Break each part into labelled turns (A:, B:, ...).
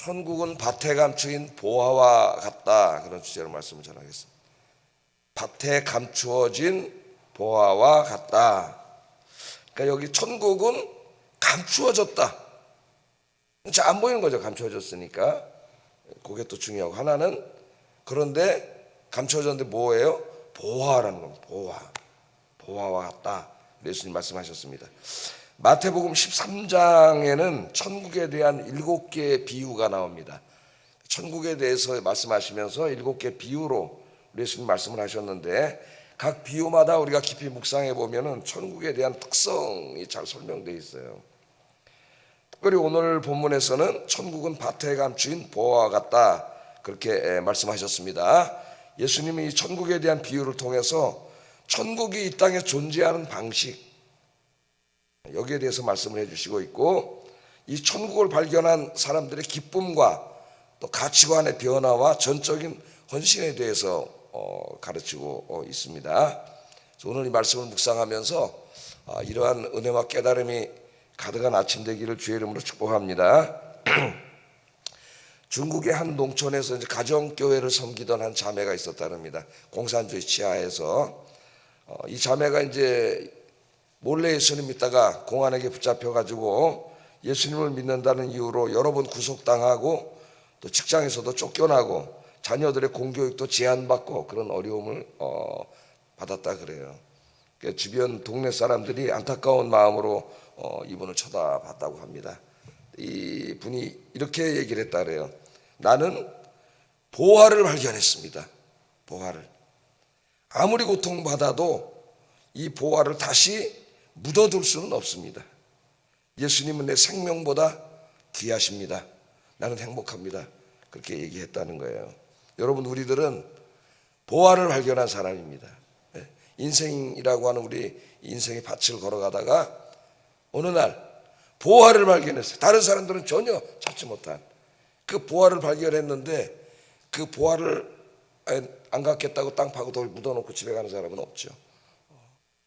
A: 천국은 밭에 감추인 보화와 같다. 그런 주제로 말씀을 전하겠습니다. 밭에 감추어진 보화와 같다. 그러니까 여기 천국은 감추어졌다. 잘 안 보이는 거죠. 감추어졌으니까. 그게 또 중요하고, 하나는 그런데 감추어졌는데 뭐예요? 보화라는 겁니다. 보화와 같다. 예수님 말씀하셨습니다. 마태복음 13장에는 천국에 대한 7개의 비유가 나옵니다. 천국에 대해서 말씀하시면서 7개 비유로 예수님 말씀을 하셨는데, 각 비유마다 우리가 깊이 묵상해 보면은 천국에 대한 특성이 잘 설명되어 있어요. 특별히 오늘 본문에서는 천국은 밭에 감추인 보화와 같다, 그렇게 말씀하셨습니다. 예수님이 천국에 대한 비유를 통해서 천국이 이 땅에 존재하는 방식, 여기에 대해서 말씀을 해주시고 있고, 이 천국을 발견한 사람들의 기쁨과 또 가치관의 변화와 전적인 헌신에 대해서 가르치고 있습니다. 그래서 오늘 이 말씀을 묵상하면서 이러한 은혜와 깨달음이 가득한 아침 되기를 주의 이름으로 축복합니다. 중국의 한 농촌에서 이제 가정교회를 섬기던 한 자매가 있었답니다. 공산주의 치하에서 이 자매가 이제 몰래 예수님 믿다가 공안에게 붙잡혀가지고 예수님을 믿는다는 이유로 여러 번 구속당하고 또 직장에서도 쫓겨나고 자녀들의 공교육도 제한받고 그런 어려움을 받았다 그래요. 그러니까 주변 동네 사람들이 안타까운 마음으로 이분을 쳐다봤다고 합니다. 이 분이 이렇게 얘기를 했다 그래요. 나는 보화를 발견했습니다. 보화를. 아무리 고통받아도 이 보화를 다시 묻어둘 수는 없습니다. 예수님은 내 생명보다 귀하십니다. 나는 행복합니다. 그렇게 얘기했다는 거예요. 여러분, 우리들은 보화를 발견한 사람입니다. 인생이라고 하는 우리 인생의 밭을 걸어가다가 어느 날 보화를 발견했어요. 다른 사람들은 전혀 찾지 못한 그 보화를 발견했는데, 그 보화를 안 갖겠다고 땅 파고 돌 묻어놓고 집에 가는 사람은 없죠.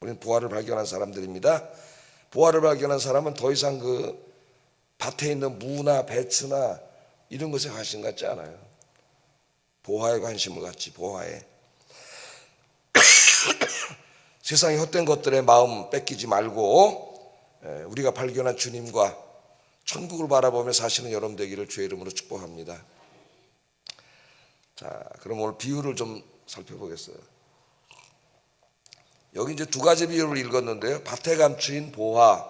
A: 우리는 보화를 발견한 사람들입니다. 보화를 발견한 사람은 더 이상 그 밭에 있는 무나 배추나 이런 것에 관심 갖지 않아요. 보화에 관심을 갖지. 보화에. 세상의 헛된 것들에 마음 뺏기지 말고 우리가 발견한 주님과 천국을 바라보며 사시는 여러분 되기를 주의 이름으로 축복합니다. 자, 그럼 오늘 비유를 좀 살펴보겠어요. 여기 이제 두 가지 비유를 읽었는데요. 밭에 감추인 보화,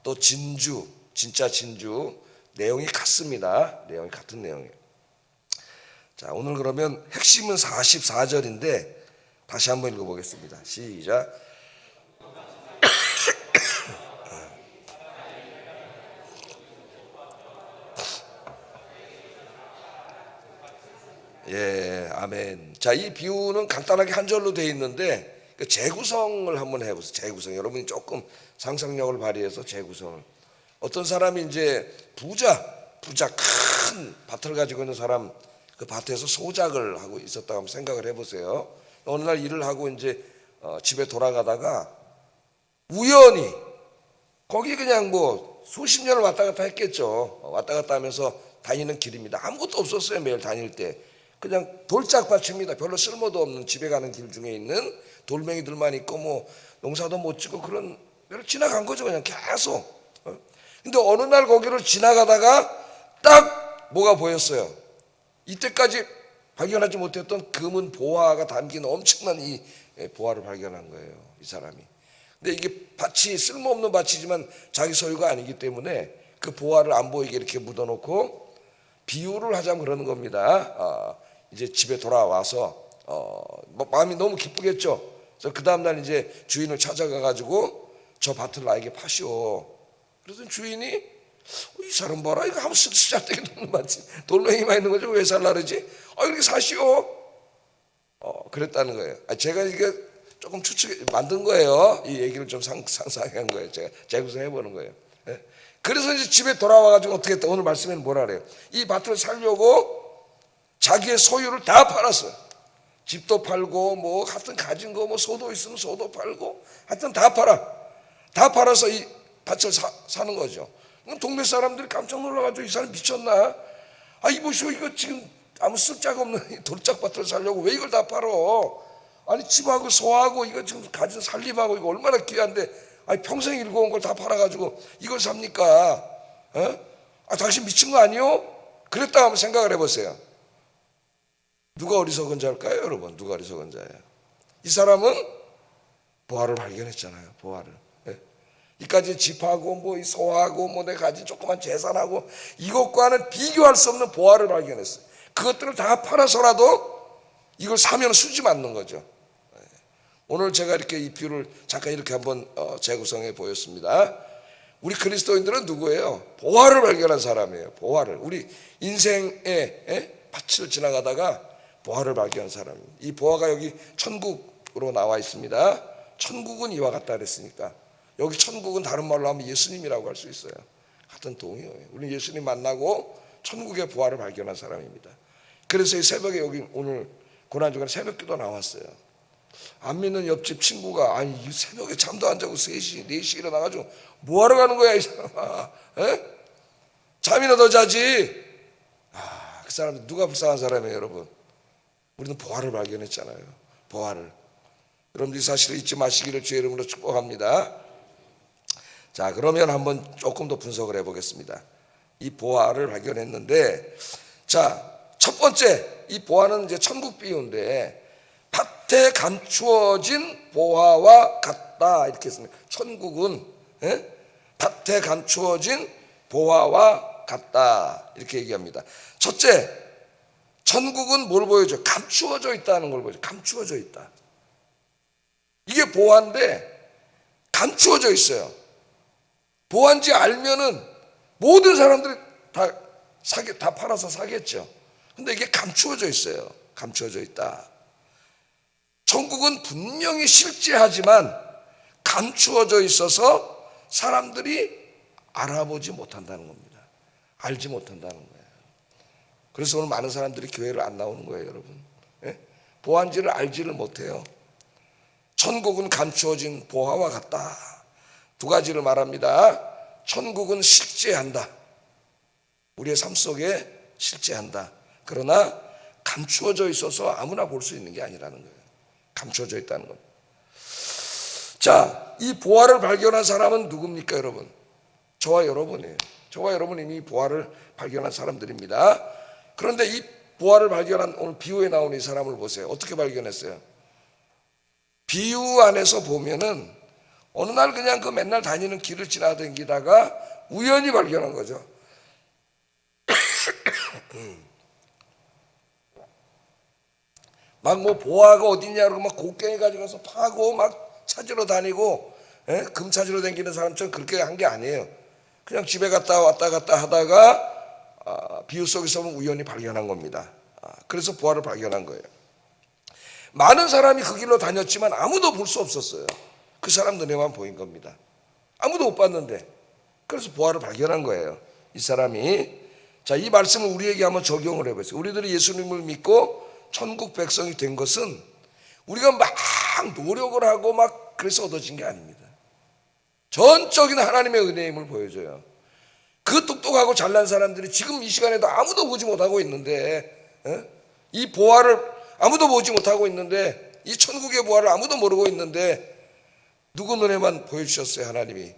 A: 또 진주, 진짜 진주, 내용이 같습니다. 내용이 같은 내용이에요. 자, 오늘 그러면 핵심은 44절인데 다시 한번 읽어보겠습니다. 시작. 예, 아멘. 자, 이 비유는 간단하게 한 절로 되어 있는데 그 재구성을 한번 해보세요. 재구성. 여러분이 조금 상상력을 발휘해서 재구성을. 어떤 사람이 이제 부자 큰 밭을 가지고 있는 사람, 그 밭에서 소작을 하고 있었다고 한번 생각을 해보세요. 어느 날 일을 하고 이제 집에 돌아가다가 우연히 거기 그냥 뭐 수십 년을 왔다 갔다 했겠죠. 왔다 갔다 하면서 다니는 길입니다. 아무것도 없었어요. 매일 다닐 때 그냥 돌짝밭입니다. 별로 쓸모도 없는, 집에 가는 길 중에 있는 돌멩이들만 있고 뭐 농사도 못 짓고 그런 데를 지나간 거죠. 그냥 계속. 근데 어느 날 거기를 지나가다가 딱 뭐가 보였어요. 이때까지 발견하지 못했던 금은 보화가 담긴 엄청난 이 보화를 발견한 거예요. 이 사람이. 근데 이게 밭이 쓸모없는 밭이지만 자기 소유가 아니기 때문에 그 보화를 안 보이게 이렇게 묻어놓고 비유를 하자면 그러는 겁니다. 이제 집에 돌아와서 마음이 너무 기쁘겠죠. 그래서 그 다음날 이제 주인을 찾아가 가지고 저 밭을 나에게 파시오. 그래서 주인이 이 사람 봐라, 이거 아무 쓰잘데기 없는 밭이 돌멩이만 있는 거죠. 왜 살라 그러지? 이렇게 사시오. 그랬다는 거예요. 제가 이게 조금 만든 거예요. 이 얘기를 좀 상상한 거예요. 제가 재구성해 보는 거예요. 그래서 이제 집에 돌아와가지고 어떻게 했다. 오늘 말씀에는 뭐라 그래요? 이 밭을 살려고 자기의 소유를 다 팔았어요. 집도 팔고 뭐 하여튼 가진 거 뭐 소도 있으면 소도 팔고 하여튼 다 팔아서 이 밭을 사는 거죠. 동네 사람들이 깜짝 놀라가지고 이 사람 미쳤나? 이보시오, 이거 지금 아무 쓸데가 없는 돌짝밭을 살려고 왜 이걸 다 팔어? 아니, 집하고 소하고 이거 지금 가진 살림하고 이거 얼마나 귀한데, 평생 일궈온 걸 다 팔아가지고 이걸 삽니까? 당신 미친 거 아니요? 그랬다 한번 생각을 해보세요. 누가 어리석은 자일까요, 여러분? 누가 어리석은 자예요? 이 사람은 보화를 발견했잖아요. 보화를. 이까지 집하고 뭐 소하고 뭐 내가 가진 조그만 재산하고 이것과는 비교할 수 없는 보화를 발견했어요. 그것들을 다 팔아서라도 이걸 사면 수지 맞는 거죠. 오늘 제가 이렇게 이 비유를 잠깐 이렇게 한번 재구성해 보였습니다. 우리 그리스도인들은 누구예요? 보화를 발견한 사람이에요. 보화를. 우리 인생의 밭을 지나가다가 보화를 발견한 사람입니다. 이 보화가 여기 천국으로 나와 있습니다. 천국은 이와 같다 그랬으니까 여기 천국은 다른 말로 하면 예수님이라고 할 수 있어요. 같은 동의어예요. 우리 예수님 만나고 천국의 보화를 발견한 사람입니다. 그래서 이 새벽에 여기 오늘 고난주간 새벽기도 나왔어요. 안 믿는 옆집 친구가 이 새벽에 잠도 안 자고 3시, 4시 일어나가지고 뭐하러 가는 거야 이 사람아? 잠이나 더 자지. 그 사람 누가 불쌍한 사람이에요, 여러분? 우리는 보화를 발견했잖아요. 보화를. 여러분들이 사실을 잊지 마시기를 주의 이름으로 축복합니다. 자, 그러면 한번 조금 더 분석을 해보겠습니다. 이 보화를 발견했는데, 자, 첫 번째 이 보화는 이제 천국 비유인데 밭에 감추어진 보화와 같다 이렇게 했습니다. 천국은 밭에 감추어진 보화와 같다 이렇게 얘기합니다. 첫째, 천국은 뭘 보여줘? 감추어져 있다는 걸 보여줘. 감추어져 있다. 이게 보화인데 감추어져 있어요. 보화인지 알면은 모든 사람들이 다 팔아서 사겠죠. 근데 이게 감추어져 있어요. 감추어져 있다. 천국은 분명히 실제하지만 감추어져 있어서 사람들이 알아보지 못한다는 겁니다. 알지 못한다는 거예요. 그래서 오늘 많은 사람들이 교회를 안 나오는 거예요, 여러분. 보화인지를 알지를 못해요. 천국은 감추어진 보화와 같다. 두 가지를 말합니다. 천국은 실제한다. 우리의 삶 속에 실제한다. 그러나 감추어져 있어서 아무나 볼 수 있는 게 아니라는 거예요. 감추어져 있다는 겁니다. 자, 이 보화를 발견한 사람은 누굽니까, 여러분? 저와 여러분이에요. 저와 여러분이 이미 보화를 발견한 사람들입니다. 그런데 이 보화를 발견한 오늘 비유에 나오는 이 사람을 보세요. 어떻게 발견했어요? 비유 안에서 보면은 어느 날 그냥 그 맨날 다니는 길을 지나다니다가 우연히 발견한 거죠. 막 뭐 보화가 어디냐 그러고 막 곡괭이 가져가서 파고 막 찾으러 다니고 금 찾으러 다니는 사람처럼 그렇게 한 게 아니에요. 그냥 집에 갔다 왔다 갔다 하다가 비유 속에서 우연히 발견한 겁니다. 그래서 보화를 발견한 거예요. 많은 사람이 그 길로 다녔지만 아무도 볼 수 없었어요. 그 사람 눈에만 보인 겁니다. 아무도 못 봤는데 그래서 보화를 발견한 거예요. 이 사람이. 자, 이 말씀을 우리에게 한번 적용을 해보세요. 우리들이 예수님을 믿고 천국 백성이 된 것은 우리가 막 노력을 하고 막 그래서 얻어진 게 아닙니다. 전적인 하나님의 은혜임을 보여줘요. 그 똑똑하고 잘난 사람들이 지금 이 시간에도 아무도 보지 못하고 있는데 이 보화를 아무도 보지 못하고 있는데 이 천국의 보화를 아무도 모르고 있는데 누구 눈에만 보여주셨어요? 하나님이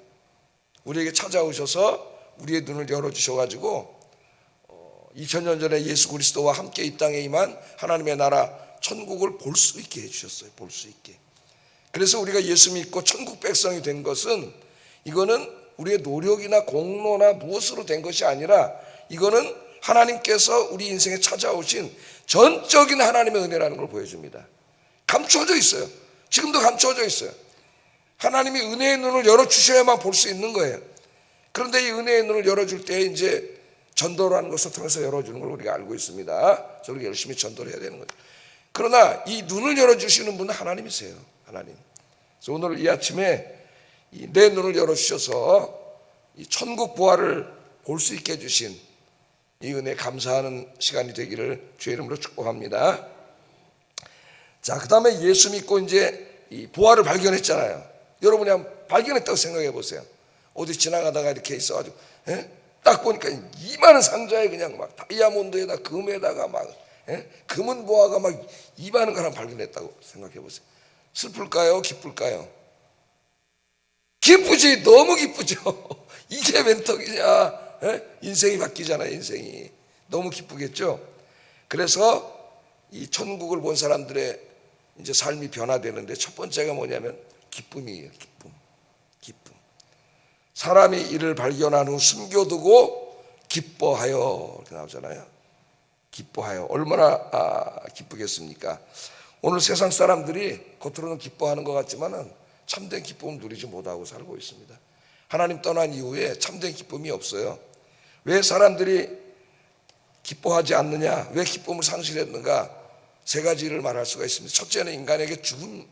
A: 우리에게 찾아오셔서 우리의 눈을 열어주셔가지고 2000년 전에 예수 그리스도와 함께 이 땅에 임한 하나님의 나라 천국을 볼 수 있게 해주셨어요. 볼 수 있게. 그래서 우리가 예수 믿고 천국 백성이 된 것은 이거는 우리의 노력이나 공로나 무엇으로 된 것이 아니라 이거는 하나님께서 우리 인생에 찾아오신 전적인 하나님의 은혜라는 걸 보여줍니다. 감추어져 있어요. 지금도 감추어져 있어요. 하나님이 은혜의 눈을 열어주셔야만 볼 수 있는 거예요. 그런데 이 은혜의 눈을 열어줄 때 이제 전도라는 것을 통해서 열어주는 걸 우리가 알고 있습니다. 저렇게 열심히 전도를 해야 되는 거죠. 그러나 이 눈을 열어주시는 분은 하나님이세요. 하나님. 그래서 오늘 이 아침에 내 눈을 열어주셔서 이 천국 보화를 볼 수 있게 해주신 이 은혜 감사하는 시간이 되기를 주의 이름으로 축복합니다. 자, 그 다음에 예수 믿고 이제 이 보화를 발견했잖아요. 여러분이 한번 발견했다고 생각해 보세요. 어디 지나가다가 이렇게 있어가지고 딱 보니까 이만한 상자에 그냥 막 다이아몬드에다 금에다가 막 금은 보화가 막 이만한 걸 하나 발견했다고 생각해 보세요. 슬플까요? 기쁠까요? 기쁘지. 너무 기쁘죠. 이게 웬 떡이냐. 인생이 바뀌잖아요. 인생이 너무 기쁘겠죠. 그래서 이 천국을 본 사람들의 이제 삶이 변화되는데 첫 번째가 뭐냐면 기쁨이에요. 기쁨. 사람이 이를 발견한 후 숨겨두고 기뻐하여 이렇게 나오잖아요. 기뻐하여. 얼마나 기쁘겠습니까? 오늘 세상 사람들이 겉으로는 기뻐하는 것 같지만은 참된 기쁨을 누리지 못하고 살고 있습니다. 하나님 떠난 이후에 참된 기쁨이 없어요. 왜 사람들이 기뻐하지 않느냐? 왜 기쁨을 상실했는가? 세 가지를 말할 수가 있습니다. 첫째는 인간에게 죽음이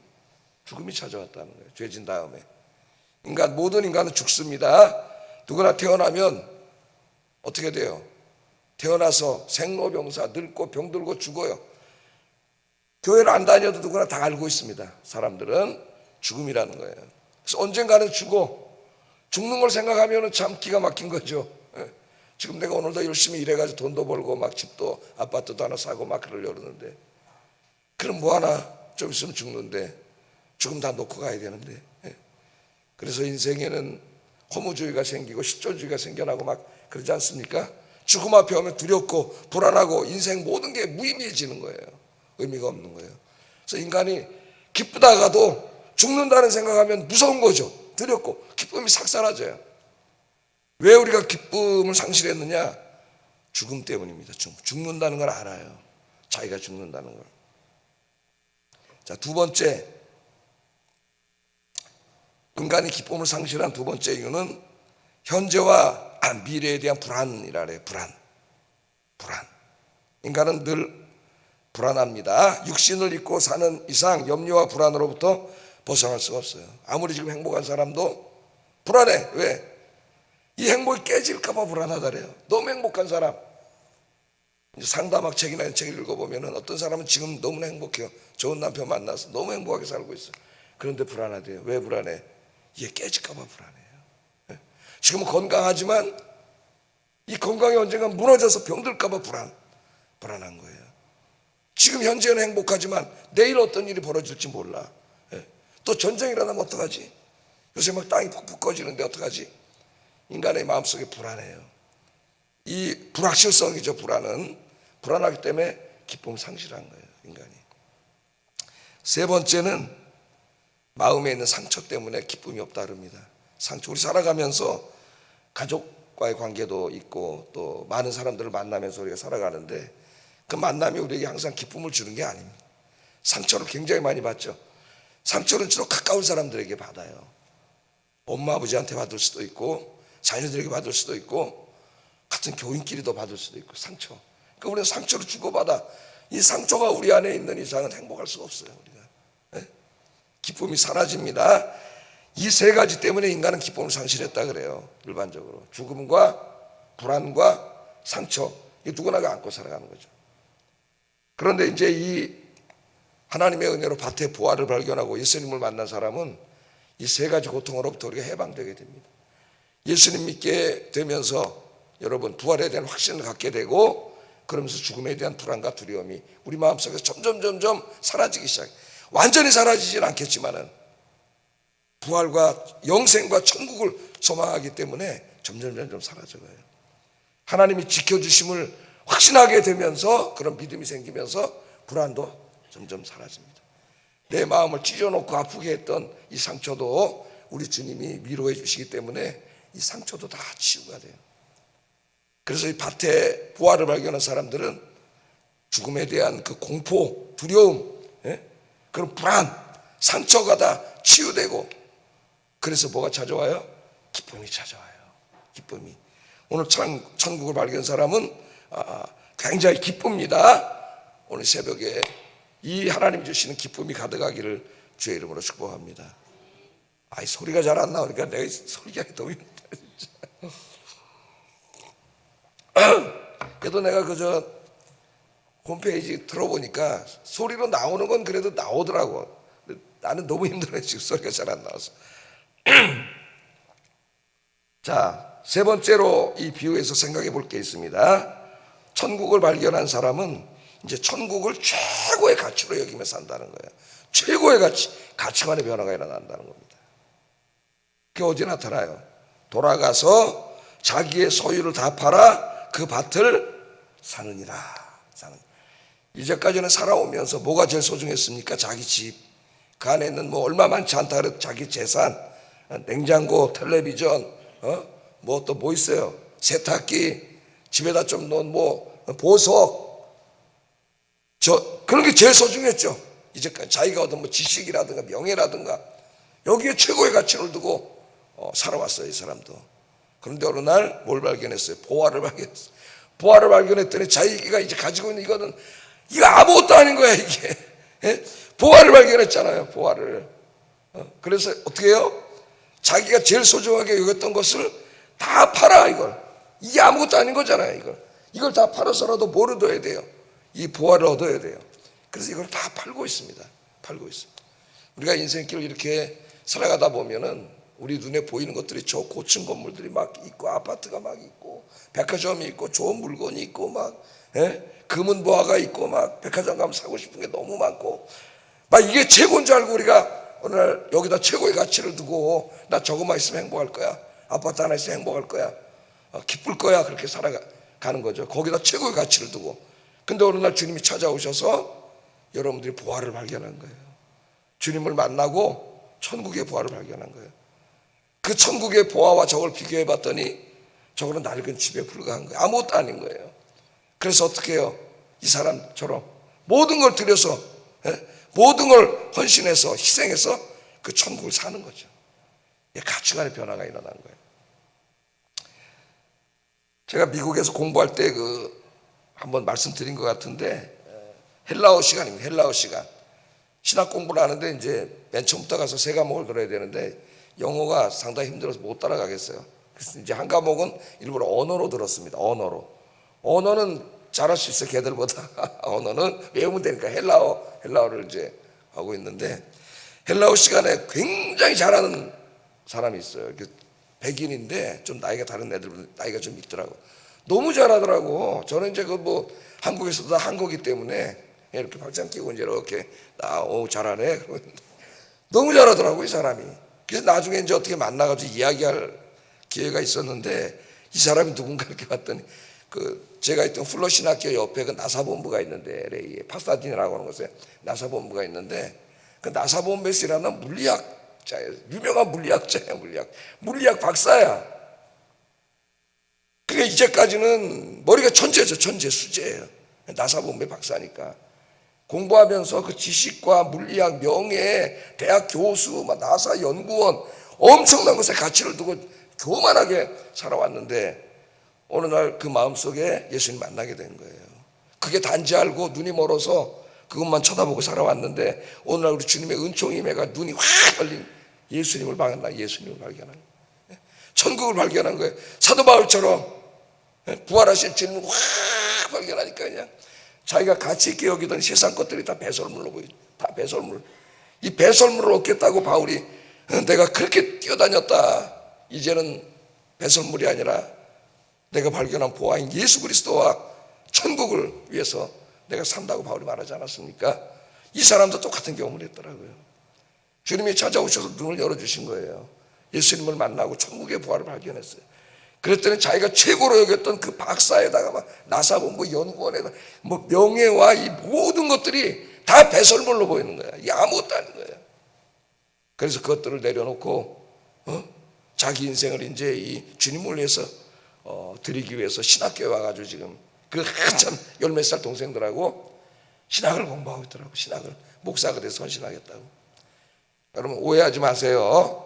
A: 찾아왔다는 거예요. 죄진 다음에 모든 인간은 죽습니다. 누구나 태어나면 어떻게 돼요? 태어나서 생로병사, 늙고 병들고 죽어요. 교회를 안 다녀도 누구나 다 알고 있습니다. 사람들은 죽음이라는 거예요. 그래서 언젠가는 죽는 걸 생각하면 참 기가 막힌 거죠. 지금 내가 오늘도 열심히 일해가지고 돈도 벌고 막 집도 아파트도 하나 사고 막 그러려는데 그럼 뭐하나 좀 있으면 죽는데 죽음 다 놓고 가야 되는데 그래서 인생에는 허무주의가 생기고 실존주의가 생겨나고 막 그러지 않습니까? 죽음 앞에 오면 두렵고 불안하고 인생 모든 게 무의미해지는 거예요. 의미가 없는 거예요. 그래서 인간이 기쁘다가도 죽는다는 생각하면 무서운 거죠. 두렵고 기쁨이 싹 사라져요. 왜 우리가 기쁨을 상실했느냐? 죽음 때문입니다. 죽는다는 걸 알아요. 자기가 죽는다는 걸. 자, 두 번째, 인간이 기쁨을 상실한 두 번째 이유는 현재와 미래에 대한 불안이라 그래요. 불안. 인간은 늘 불안합니다. 육신을 입고 사는 이상 염려와 불안으로부터 벗어날 수가 없어요. 아무리 지금 행복한 사람도 불안해. 왜? 이 행복이 깨질까봐 불안하다래요. 너무 행복한 사람, 상담학 책이나 이런 책을 읽어보면 어떤 사람은 지금 너무나 행복해요. 좋은 남편 만나서 너무 행복하게 살고 있어요. 그런데 불안하대요. 왜 불안해? 이게 깨질까봐 불안해요. 지금은 건강하지만 이 건강이 언젠가 무너져서 병들까봐 불안한 거예요. 지금 현재는 행복하지만 내일 어떤 일이 벌어질지 몰라. 또 전쟁이 일어나면 어떡하지? 요새 막 땅이 푹푹 꺼지는데 어떡하지? 인간의 마음속에 불안해요. 이 불확실성이죠. 불안하기 때문에 기쁨을 상실한 거예요. 인간이. 세 번째는 마음에 있는 상처 때문에 기쁨이 없다 그럽니다. 상처. 우리 살아가면서 가족과의 관계도 있고 또 많은 사람들을 만나면서 우리가 살아가는데 그 만남이 우리에게 항상 기쁨을 주는 게 아닙니다. 상처를 굉장히 많이 받죠. 상처는 주로 가까운 사람들에게 받아요. 엄마 아버지한테 받을 수도 있고 자녀들에게 받을 수도 있고 같은 교인끼리도 받을 수도 있고 상처. 그러니까 우리는 상처를 주고받아. 이 상처가 우리 안에 있는 이상은 행복할 수가 없어요. 우리가. 기쁨이 사라집니다. 이 세 가지 때문에 인간은 기쁨을 상실했다 그래요. 일반적으로 죽음과 불안과 상처, 이 누구나가 안고 살아가는 거죠. 그런데 이제 이 하나님의 은혜로 밭에 보화를 발견하고 예수님을 만난 사람은 이 세 가지 고통으로부터 우리가 해방되게 됩니다. 예수님 믿게 되면서 여러분 부활에 대한 확신을 갖게 되고 그러면서 죽음에 대한 불안과 두려움이 우리 마음속에서 점점 사라지기 시작해요. 완전히 사라지진 않겠지만은 부활과 영생과 천국을 소망하기 때문에 점점 사라져가요. 하나님이 지켜주심을 확신하게 되면서 그런 믿음이 생기면서 불안도 점점 사라집니다. 내 마음을 찢어놓고 아프게 했던 이 상처도 우리 주님이 위로해 주시기 때문에 이 상처도 다 치유가 돼요. 그래서 이 밭에 부활을 발견한 사람들은 죽음에 대한 그 공포, 두려움, 그런 불안, 상처가 다 치유되고 그래서 뭐가 찾아와요? 기쁨이 찾아와요. 기쁨이. 오늘 천국을 발견한 사람은 굉장히 기쁩니다. 오늘 새벽에 이 하나님이 주시는 기쁨이 가득하기를 주의 이름으로 축복합니다. 소리가 잘 안 나오니까 내가 소리가 너무 힘들어 진짜. 그래도 내가 그저 홈페이지 들어보니까 소리로 나오는 건 그래도 나오더라고. 나는 너무 힘들어요. 지금 소리가 잘 안 나와서. 자, 세 번째로 이 비유에서 생각해 볼 게 있습니다. 천국을 발견한 사람은 이제 천국을 최고의 가치로 여기며 산다는 거예요. 최고의 가치관의 변화가 일어난다는 겁니다. 그게 어디 나타나요? 돌아가서 자기의 소유를 다 팔아 그 밭을 사느니라. 이제까지는 살아오면서 뭐가 제일 소중했습니까? 자기 집. 그 안에 있는 뭐 얼마 많지 않다 그래도 자기 재산, 냉장고, 텔레비전, 뭐 또 뭐 있어요? 세탁기, 집에다 좀 놓은 뭐 보석, 그런 게 제일 소중했죠. 이제까지 자기가 얻은 뭐 지식이라든가 명예라든가 여기에 최고의 가치를 두고 살아왔어요, 이 사람도. 그런데 어느 날 뭘 발견했어요? 보화를 발견했어요. 보화를 발견했더니 자기가 이제 가지고 있는 이거 아무것도 아닌 거야, 이게. 예? 보화를 발견했잖아요, 보화를. 그래서 어떻게 해요? 자기가 제일 소중하게 여겼던 것을 다 팔아, 이걸. 이게 아무것도 아닌 거잖아요, 이걸 다 팔아서라도 뭘 얻어야 돼요? 이 보화를 얻어야 돼요. 그래서 이걸 다 팔고 있습니다. 우리가 인생길을 이렇게 살아가다 보면은 우리 눈에 보이는 것들이 저 고층 건물들이 막 있고, 아파트가 막 있고, 백화점이 있고, 좋은 물건이 있고, 막 금은 보화가 있고, 막 백화점 가면 사고 싶은 게 너무 많고, 막 이게 최고인 줄 알고 우리가 어느 날 여기다 최고의 가치를 두고 나 저거만 있으면 행복할 거야, 아파트 하나 있으면 행복할 거야, 기쁠 거야, 그렇게 살아가는 거죠. 거기다 최고의 가치를 두고. 근데 어느 날 주님이 찾아오셔서 여러분들이 보화를 발견한 거예요. 주님을 만나고 천국의 보화를 발견한 거예요. 그 천국의 보화와 저걸 비교해 봤더니 저거는 낡은 집에 불과한 거예요. 아무것도 아닌 거예요. 그래서 어떻게 해요? 이 사람처럼 모든 걸 들여서, 모든 걸 헌신해서 희생해서 그 천국을 사는 거죠. 가치관의 변화가 일어난 거예요. 제가 미국에서 공부할 때 한번 말씀드린 것 같은데, 헬라어 시간입니다. 헬라어 시간. 신학 공부를 하는데 이제 맨 처음부터 가서 세 과목을 들어야 되는데 영어가 상당히 힘들어서 못 따라가겠어요. 그래서 이제 한 과목은 일부러 언어로 들었습니다. 언어는 잘할 수 있어요, 걔들보다. 언어는 외우면 되니까 헬라어를 이제 하고 있는데, 헬라어 시간에 굉장히 잘하는 사람이 있어요. 백인인데 좀 나이가 다른 애들보다 나이가 좀 있더라고. 너무 잘하더라고. 저는 이제 한국에서도 한 거기 때문에 이렇게 박장 끼고 이제 이렇게 잘하네. 너무 잘하더라고, 이 사람이. 그래서 나중에 이제 어떻게 만나가지고 이야기할 기회가 있었는데, 이 사람이 누군가 이렇게 봤더니 제가 있던 플러 신학교 옆에 나사본부가 있는데, LA에 파사디나라고 하는 곳에 나사본부가 있는데, 그 나사본부에서 일하는 물리학자예요. 유명한 물리학자예요. 물리학 박사야. 그게 이제까지는 머리가 천재죠. 수재예요. 나사본부의 박사니까. 공부하면서 그 지식과 물리학, 명예, 대학 교수, 나사 연구원, 엄청난 것에 가치를 두고 교만하게 살아왔는데, 어느 날 그 마음속에 예수님 만나게 된 거예요. 그게 단지 알고 눈이 멀어서 그것만 쳐다보고 살아왔는데, 어느 날 우리 주님의 은총이 임해가 눈이 확 열린 예수님을 발견한 거예요. 천국을 발견한 거예요. 사도 바울처럼 부활하신 주님을 확 발견하니까 그냥 자기가 가치 있게 여기던 세상 것들이 다 배설물로 보이죠. 다 배설물. 이 배설물을 얻겠다고 바울이 내가 그렇게 뛰어다녔다, 이제는 배설물이 아니라 내가 발견한 보화인 예수 그리스도와 천국을 위해서 내가 산다고 바울이 말하지 않았습니까? 이 사람도 똑같은 경험을 했더라고요. 주님이 찾아오셔서 눈을 열어주신 거예요. 예수님을 만나고 천국의 보화를 발견했어요. 그랬더니 자기가 최고로 여겼던 그 박사에다가 막 나사본부 연구원에다 명예와 이 모든 것들이 다 배설물로 보이는 거야. 이게 아무것도 아닌 거예요. 그래서 그것들을 내려놓고 자기 인생을 이제 이 주님을 위해서 드리기 위해서 신학교에 와가지고 지금 그 한참 열몇 살 동생들하고 신학을 공부하고 있더라고. 신학을 목사가 돼서 헌신하겠다고. 여러분 오해하지 마세요.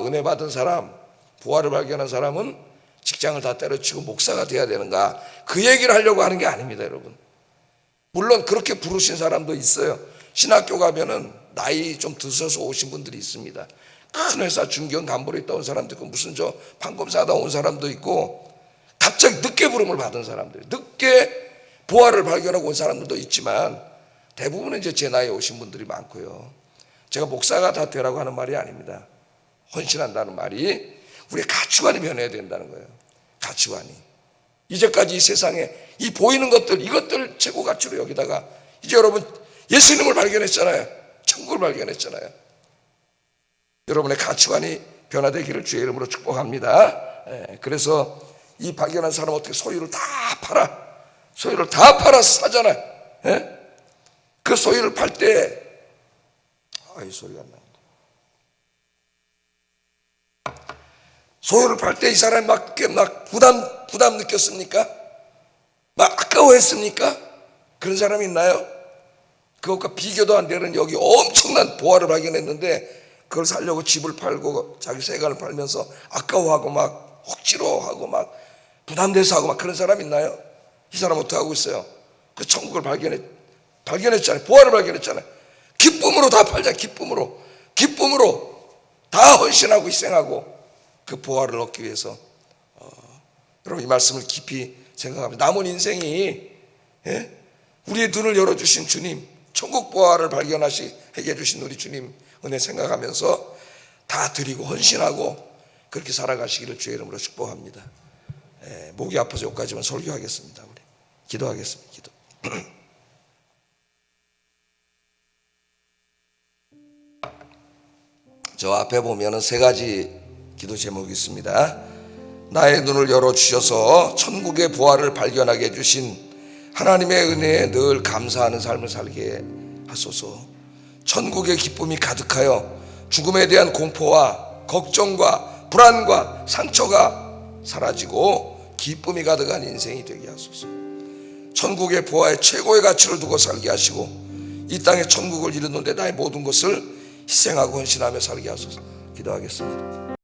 A: 은혜 받은 사람, 부활을 발견한 사람은 직장을 다 때려치고 목사가 돼야 되는가, 그 얘기를 하려고 하는 게 아닙니다, 여러분. 물론 그렇게 부르신 사람도 있어요. 신학교 가면은 나이 좀 드셔서 오신 분들이 있습니다. 큰 회사 중견 간부로 있다 온 사람도 있고, 무슨 판검사 하다 온 사람도 있고, 갑자기 늦게 부름을 받은 사람들, 늦게 부활을 발견하고 온 사람들도 있지만, 대부분은 이제 제 나이에 오신 분들이 많고요. 제가 목사가 다 되라고 하는 말이 아닙니다. 헌신한다는 말이 우리의 가치관이 변해야 된다는 거예요. 가치관이. 이제까지 이 세상에 이 보이는 것들, 이것들 최고 가치로 여기다가 이제 여러분 예수님을 발견했잖아요. 천국을 발견했잖아요. 여러분의 가치관이 변화되기를 주의 이름으로 축복합니다. 그래서 이 발견한 사람은 어떻게 소유를 다 팔아서 사잖아요. 그 소유를 팔 때, 이 소리가 안 나온다. 소유를 팔 때 이 사람이 막 부담 느꼈습니까? 막 아까워했습니까? 그런 사람이 있나요? 그것과 비교도 안 되는 여기 엄청난 보화를 발견했는데 그걸 살려고 집을 팔고 자기 세간을 팔면서 아까워하고 막 억지로 하고 막 부담돼서 하고 막 그런 사람 있나요? 이 사람 어떻게 하고 있어요? 그 천국을 발견했잖아요. 보화를 발견했잖아요. 기쁨으로 다 팔자. 기쁨으로 다 헌신하고 희생하고 그 보화를 얻기 위해서. 여러분 이 말씀을 깊이 생각합니다. 남은 인생이 우리의 눈을 열어주신 주님, 천국 보화를 발견하게 해주신 우리 주님 은혜 생각하면서 다 드리고 헌신하고 그렇게 살아가시기를 주의 이름으로 축복합니다. 목이 아파서 여기까지만 설교하겠습니다. 우리 기도하겠습니다. 기도. 저 앞에 보면은 세 가지 기도 제목이 있습니다. 나의 눈을 열어주셔서 천국의 부활을 발견하게 해주신 하나님의 은혜에 늘 감사하는 삶을 살게 하소서. 천국의 기쁨이 가득하여 죽음에 대한 공포와 걱정과 불안과 상처가 사라지고 기쁨이 가득한 인생이 되게 하소서. 천국의 부활의 최고의 가치를 두고 살게 하시고 이 땅에 천국을 이루는데 나의 모든 것을 희생하고 헌신하며 살게 하소서. 기도하겠습니다.